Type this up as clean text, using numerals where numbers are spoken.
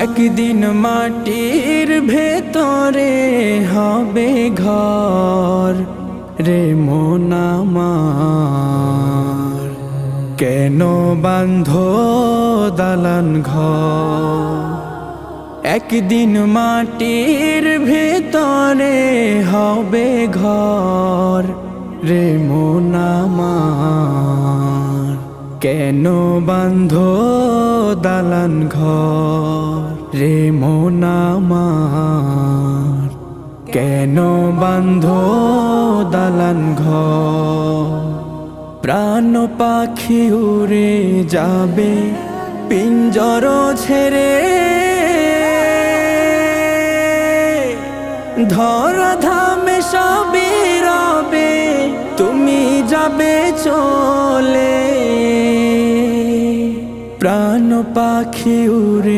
একদিন মাটির ভেতরে হবে ঘর রে মন আমার, কেন বাঁধো দালান ঘর। একদিন মাটির ভেতরে হবে ঘর রে মন আমার, কেন বাঁধো দালান ঘর রে মন আমার, কেন বাঁধো দালান ঘর। প্রাণ পাখি উড়ে যাবে পিঞ্জর ছেড়ে, ধরা ধামে সবই রবে তুমি যাবে চলে। প্রাণ পাখি উড়ে